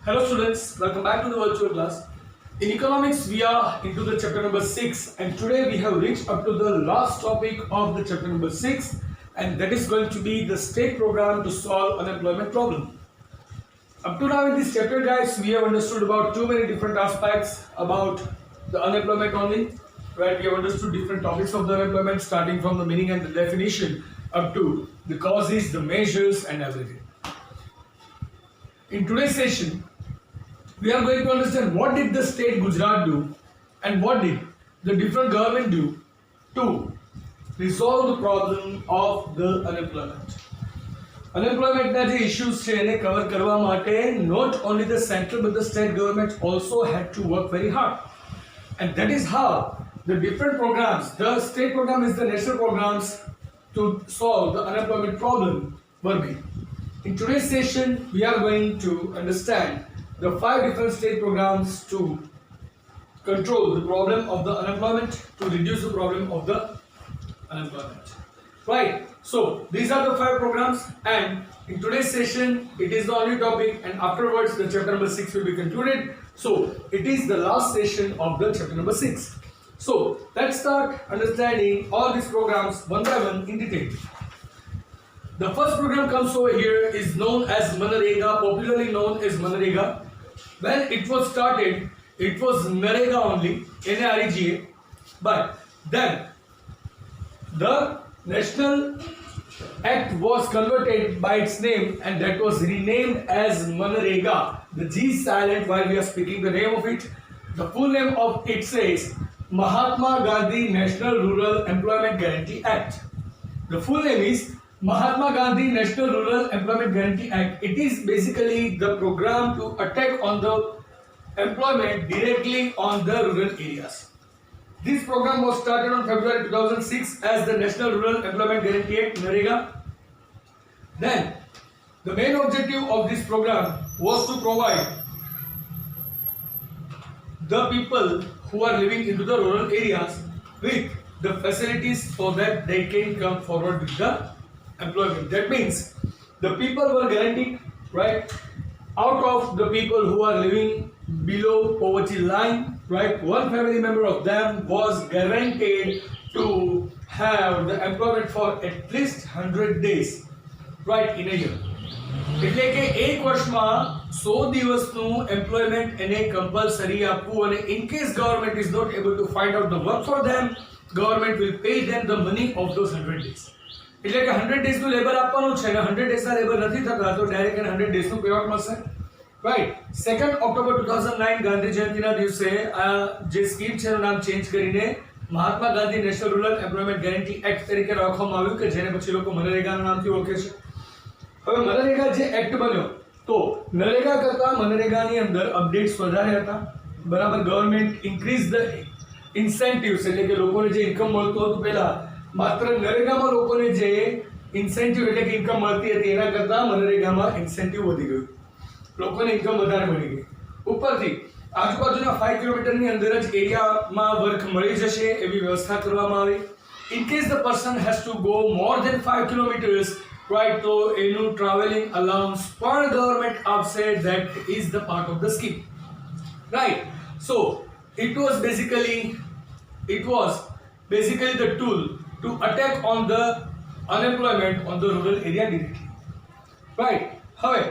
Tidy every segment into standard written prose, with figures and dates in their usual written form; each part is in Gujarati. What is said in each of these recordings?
Hello students, welcome back to the virtual class. In economics we are into the chapter number 6 and today we have reached up to the last topic of the chapter number 6 and that is going to be the state program to solve unemployment problem. Up to now in this chapter guys we have understood about too many different aspects about the unemployment only. Right, we have understood different topics of the unemployment starting from the meaning and the definition up to the causes, the measures and everything. In today's session, we are going to understand what did the state Gujarat do and what did the different government do to resolve the problem of the unemployment. Unemployment na je issues છે એને cover કરવા માટે not only the central but the state government also had to work very hard. And that is how the different programs, the state program is the national programs to solve the unemployment problem were made. In today's session, we are going to understand the 5 different state programs to control the problem of the unemployment, to reduce the problem of the unemployment. Right, so these are the 5 programs and in today's session, it is the only topic and afterwards the chapter number 6 will be concluded. So, it is the last session of the chapter number 6. So, let's start understanding all these programs one by one in detail. The first program comes over here is known as Manrega, popularly known as Manrega. When it was started, it was Narega only, N-A-R-E-G-A. But then, the National Act was converted by its name and that was renamed as Manrega. The G is silent while we are speaking the name of it. The full name of it says Mahatma Gandhi National Rural Employment Guarantee Act. The full name is Mahatma Gandhi National Rural Employment Guarantee Act. It is basically the program to attack on the employment directly on the rural areas. This program was started on February 2006 as the National Rural Employment Guarantee Act, NREGA. Then, the main objective of this program was to provide the people who are living into the rural areas with the facilities so that they can come forward with the employment. That means the people were guaranteed, right? Out of the people who are living below poverty line, right, one family member of them was guaranteed to have the employment for at least 100 days, right, in a year. એટલે કે એક વર્ષમાં 100 દિવસનું એમ્પ્લોયમેન્ટ એને કમ્પલસરી આપવું અને in case government is not able to find out the work for them, government will pay them the money of those 100 days. એટલે કે 100 days નું લેબર આપવાનું છે અને 100 days ના લેબર નથી થતા તો ડાયરેક્ટ 100 days નું પેઆઉટ મળશે. રાઈટ, 2nd ઓક્ટોબર 2009 ગાંધી જયંતિના દિવસે આ જે સ્કીમ છે એનું નામ ચેન્જ કરીને Mahatma Gandhi national rural employment guarantee act તરીકે રાખવામાં આવ્યું કે જેને પછી લોકો મનરેગાના નામથી ઓળખે છે. હવે મનરેગા જે એક્ટ બન્યો તો નરેગા કરતા મનરેગાની અંદર અપડેટ્સ વધારે હતા. બરાબર, ગવર્મેન્ટ ઇન્ક્રીઝ ધ ઇન્સેન્ટિવ્સ એટલે કે લોકોને જે ઇન્કમ મળતું હતું પહેલા માત્ર નરેગામાં લોકોને જે ઇન્સેન્ટિવ એટલે કે ઇન્કમ મળતી હતી એના કરતા મનરેગામાં ઇન્સેન્ટિવ વધી ગયું, લોકોને ઇન્કમ વધારે મળી ગઈ. ઉપરથી આજુબાજુના 5 કિલોમીટરની અંદર જ એરિયામાં વર્ક મળી જશે એવી વ્યવસ્થા કરવામાં આવી. In case the person has to go more than 5 kilometres, right, તો એનું ટ્રાવેલિંગ અલાઉન્સ પણ ગવર્મેન્ટ આપશે. That is the part of the scheme, right. So it was basically the tool to attack on the unemployment on the rural area directly, right. હવે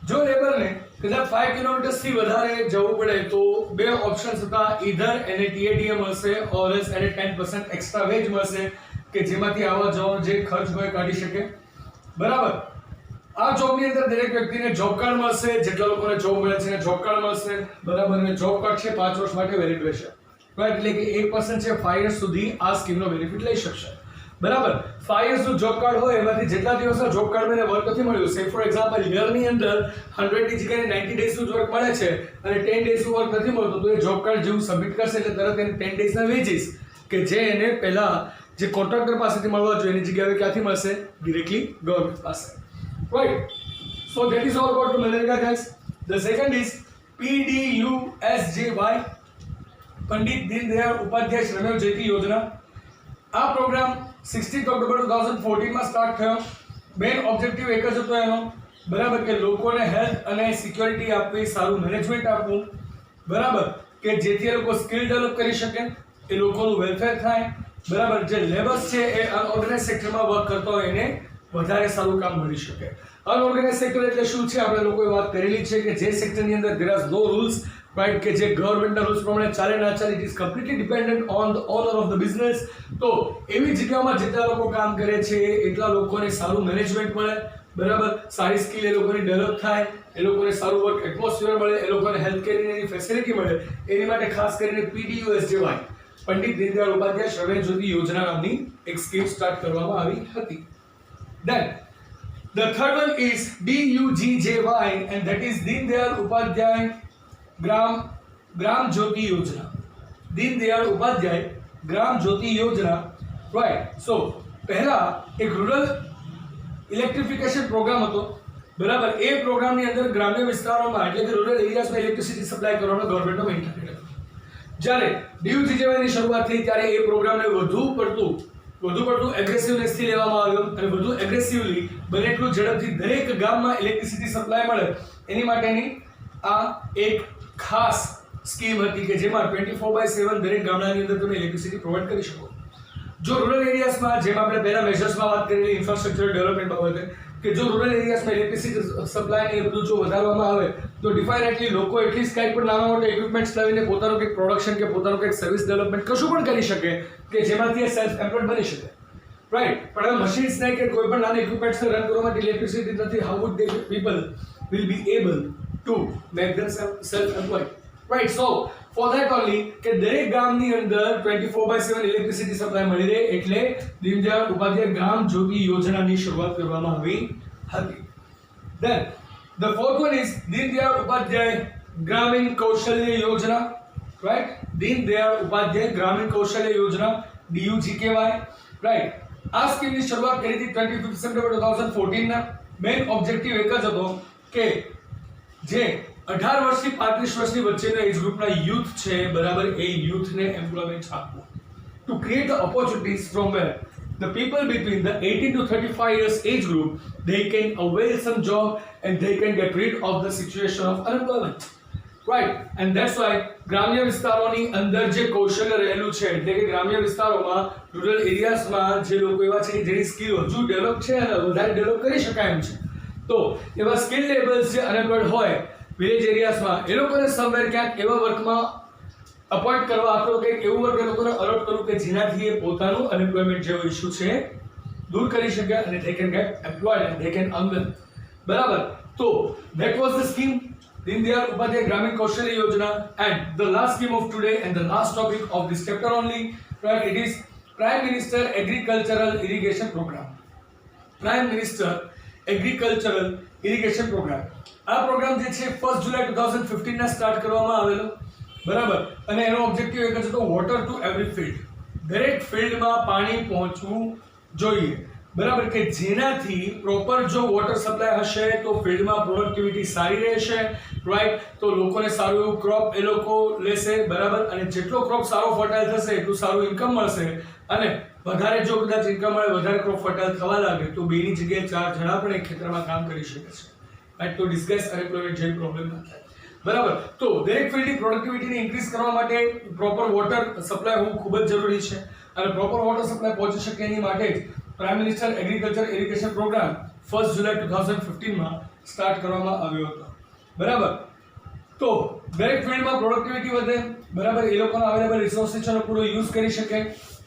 જો લેબરને કદાચ 5 કિલોમીટર્સથી વધારે જવું પડે તો બે ઓપ્શન્સ હતા, ઈધર એને ટીએડીએ મળશે ઓર એલ્સ એને 10% એક્સ્ટ્રા વેજ મળશે કે જેમાંથી આવવા જવાનો જે ખર્ચ હોય કાઢી શકે. બરાબર, આ જોબની અંદર દરેક વ્યક્તિને જોબ કાર્ડ મળશે, જેટલા લોકોને જોબ મળે છે એને જોબ કાર્ડ મળશે. બરાબર, અને જોબ કાર્ડ છે 5 વર્ષ માટે વેલિડ રહેશે, રાઈટ. એટલે કે એક પર્સન છે 5 યર્સ સુધી આ સ્કીમનો બેનિફિટ લઈ શકશે. બરાબર, 5 યર્સનું જોબ કાર્ડ હોય એમાંથી જેટલા દિવસના જોબ કાર્ડમાં એને વર્ક નથી મળ્યું, સે ફોર એક્ઝામ્પલ યરની અંદર 100 ની જગ્યાએ 90 ડેઝનું જ વર્ક મળે છે અને 10 ડેઝનું વર્ક નથી મળતું તો એ જોબ કાર્ડ જેવું સબમિટ કરશે એટલે તરત એને 10 ડેઝના વેજીસ કે જે એને પહેલા જે કોન્ટ્રાક્ટર પાસેથી મળવા જોઈએ એની જગ્યાએ ક્યાંથી મળશે? ડિરેક્ટલી ગવર્મેન્ટ પાસે, right. So that is all about the Manrega guys. The second is PDUSJY, Pandit Deen Dayal Upadhyay Shramyo Jyoti Yojana. આ પ્રોગ્રામ 16 ઓક્ટોબર 2014 માં સ્ટાર્ટ થયો. મેઇન ઓબ્જેક્ટિવ એક જ હતો એનો બરાબર, કે લોકોને હેલ્થ અને સિક્યોરિટી આપવી, સારું મેનેજમેન્ટ આપવું, બરાબર, કે જેથી એ લોકો સ્કિલ ડેવલપ કરી શકે, એ લોકોનું વેલફેર થાય, બરાબર, જે લેબર્સ છે એ અનઓર્ગેનાઇઝ સેક્ટરમાં વર્ક કરતો હોય એને વધારે સારું કામ મળી શકે. અનઓર્ગેનાઇઝ સેક્ટર એટલે શું છે? આપણે લોકોએ વાત કરેલી છે કે જે સેક્ટરની અંદર there are no rules, right, કે જે ગવર્મેન્ટના રૂલ્સ પ્રમાણે ચાલે ના ચાલે, it is completely dependent on the owner of the business. તો એવી જગ્યામાં જેટલા લોકો કામ કરે છે એટલા લોકોને સારું મેનેજમેન્ટ મળે, બરાબર, સારી સ્કિલ એ લોકોની ડેવલપ થાય, એ લોકોને સારું વર્ક એટમોસ્ફિયર મળે, એ લોકોને હેલ્થ કેરની ફેસિલિટી મળે. એની માટે ખાસ કરીને PDUSJY, પંડિત દીનદયાળ ઉપાધ્યાય શ્રવણ જ્યોતિ યોજના નામની એક સ્કીમ સ્ટાર્ટ કરવામાં આવી હતી. Then the third one is DUGJY, and that is Deendayal Upadhyay ગ્રામ જ્યોતિ યોજના. દીનદયાળ ઉપાધ્યાય ગ્રામ જ્યોતિ યોજના, રાઈટ. સો પહેલા એક રૂરલ ઇલેક્ટ્રિફિકેશન પ્રોગ્રામ હતો, બરાબર. એ પ્રોગ્રામની અંદર ગ્રામ્ય વિસ્તારોમાં એટલે કે રૂરલ એરિયાઝમાં ઇલેક્ટ્રિસિટી સપ્લાય કરવાનો ગવર્મેન્ટનો મેઇન ટાર્ગેટ હતો. જ્યારે DUGJYની શરૂઆત થઈ ત્યારે એ પ્રોગ્રામને વધુ પડતું એગ્રેસિવનેસથી લેવામાં આવ્યો અને વધુ એગ્રેસિવલી બને એટલું ઝડપથી દરેક ગામમાં ઇલેક્ટ્રિસિટી સપ્લાય મળે એની માટેની આ એક ખાસ સ્કીમ હતી કે જેમાં 24/7 દરેક ગામડાની અંદર તમે ઇલેક્ટ્રિસિટી પ્રોવાઈડ કરી શકો. જો રૂરલ એરિયાઝમાં, જેમ આપણે પહેલા મેજર્સમાં વાત કરેલી ઇન્ફ્રાસ્ટ્રક્ચર ડેવલપમેન્ટ બાબતે, કે જો રૂરલ એરિયાઝમાં ઇલેક્ટ્રિસિટી સપ્લાય ને એ બધું જો વધારવામાં આવે તો ડિફાઇનેટલી લોકો એટલીસ્ટ કાંઈક પણ નાના મોટા ઇક્વિપમેન્ટ્સ લાવીને પોતાનું કંઈક પ્રોડક્શન કે પોતાનું કંઈક સર્વિસ ડેવલપમેન્ટ કશું પણ કરી શકે કે જેમાંથી એ સેલ્ફ એમ્પ્લોયડ બની શકે, રાઈટ. પણ હવે મશીન્સને કે કોઈ પણ નાના ઇક્વિપમેન્ટ્સને રન કરવા માટે ઇલેક્ટ્રિસિટી નથી, how would they people will be able to make them self employed, right. So for that only કે દરેક ગામની અંદર 24/7 ઇલેક્ટ્રિસિટી સપ્લાય મળી રહે એટલે દીનદયાળ ઉપાધ્યાય ગ્રામ જ્યોતિ યોજનાની શરૂઆત કરવામાં આવી હતી. Then the fourth one is Deendayal Upadhyay ગ્રામીણ કૌશલ્ય યોજના, રાઈટ. દીનદયાળ ઉપાધ્યાય ગ્રામીણ કૌશલ્ય યોજના, DUGKY, રાઈટ. આ સ્કીમની શરૂઆત કરી હતી 25 સપ્ટેમ્બર 2014 ના. મેઇન ઓબ્જેક્ટિવ એક જ હતો કે જે 18 વર્ષથી 35 વર્ષની વચ્ચેના એજ ગ્રુપના યુથ છે, બરાબર, એ યુથને એમ્પ્લોયમેન્ટ આપવું, to create the opportunities from where the people between the 18 to 35 years age group they can avail some job and they can get rid of the situation of unemployment, right. And that's why ગ્રામ્ય વિસ્તારોની અંદર જે કૌશલ્ય રહેલું છે એટલે કે ગ્રામ્ય વિસ્તારોમાં રૂરલ એરિયાઝમાં જે લોકો એવા છે કે જેની સ્કિલ હજુ ડેવલપ છે અને વધારે ડેવલપ કરી શકાય એમ છે, તો એવા સ્કિલ લેબર્સ જે અનએમ્પ્લોયડ હોય વિલેજ એરિયાઝમાં એ લોકોને સમવેર ક્યાંક એવા વર્કમાં અપોઇન્ટ કરવા, અથવા કંઈક એવું વર્ક એ લોકોને અલોટ કરવું કે જેનાથી એ પોતાનું અનએમ્પ્લોયમેન્ટ જેવો ઇશ્યુ છે દૂર કરી શકે અને they can get employed and they can earn well, બરાબર. તો that was the scheme, Deendayal Upadhyay ગ્રામીણ કૌશલ્ય યોજના. And the last scheme of today and the last topic of this chapter only, right, it is Prime Minister Agricultural Irrigation Program. Prime Minister Agricultural Irrigation Program. આ પ્રોગ્રામ જે છે 1 જુલાઈ 2015 ના સ્ટાર્ટ કરવામાં આવેલો, બરાબર. અને એનો ઓબ્જેક્ટિવ એક જ હતો, વોટર ટુ એવરી ફિલ્ડ, દરેક ફિલ્ડમાં પાણી પહોંચવું જોઈએ, બરાબર, કે જેનાથી પ્રોપર જો વોટર સપ્લાય હશે તો ફિલ્ડમાં પ્રોડક્ટિવિટી સારી રહેશે, રાઈટ. તો લોકોને સારું એવું ક્રોપ એ લોકો લેશે, બરાબર, અને જેટલો ક્રોપ સારો ફર્ટાઇલ થશે એટલું સારું ઇન્કમ મળશે, અને વધારે જો કદાચ ઇન્કમ મળે, વધારે ક્રોપ ફર્ટાઇલ થવા લાગે તો બેની જગ્યાએ 4 જણા પણ એક ખેતરમાં કામ કરી શકે છે, રાઈટ. તો ડિસ્ગેસ અનએમ્પ્લોયમેન્ટ જેવી પ્રોબ્લેમ ના થાય, બરાબર. તો દરેક ફિલ્ડની પ્રોડક્ટિવિટીને ઇન્ક્રીઝ કરવા માટે પ્રોપર વોટર સપ્લાય હોવું ખૂબ જ જરૂરી છે, અને પ્રોપર વોટર સપ્લાય પહોંચી શકે એની માટે જ prime minister agriculture irrigation program 1 જુલાઈ 2015 માં સ્ટાર્ટ કરવામાં આવ્યો હતો, બરાબર. તો દરેક ફિલ્ડમાં પ્રોડક્ટિવિટી વધે, બરાબર, એ લોકોના અવેલેબલ રિસોર્સિસનો પૂરો યુઝ કરી શકે,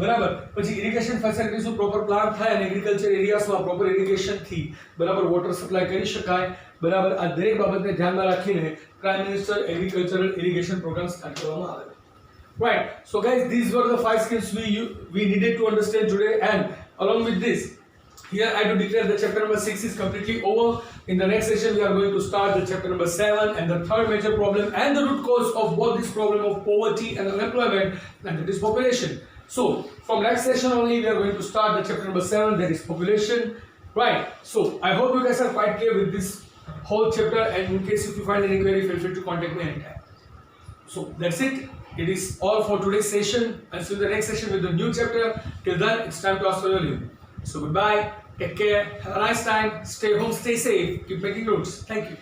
બરાબર. પછી ઇરિગેશન ફેસિલિટીઝનું પ્રોપર પ્લાન થાય અને એગ્રીકલ્ચર એરિયાઝમાં પ્રોપર ઇરિગેશનથી બરાબર વોટર સપ્લાય કરી શકાય, બરાબર. આ દરેક બાબતને ધ્યાનમાં રાખીને prime minister agricultural irrigation program start કરવામાં આવેલો, right. So guys, these were the 5 skills we needed to understand today, and along with this, here I do declare that chapter number 6 is completely over. In the next session we are going to start the chapter number 7 and the third major problem and the root cause of both this problem of poverty and unemployment, and that is population. So from next session only we are going to start the chapter number 7, that is population, right. So I hope you guys are quite clear with this whole chapter, and in case if you find any query, feel free to contact me anytime. So that's it. It is all for today's session. I'll see you in the next session with the new chapter. Till then, it's time to ask for your leave. So goodbye. Take care. Have a nice time. Stay home. Stay safe. Keep making roots. Thank you.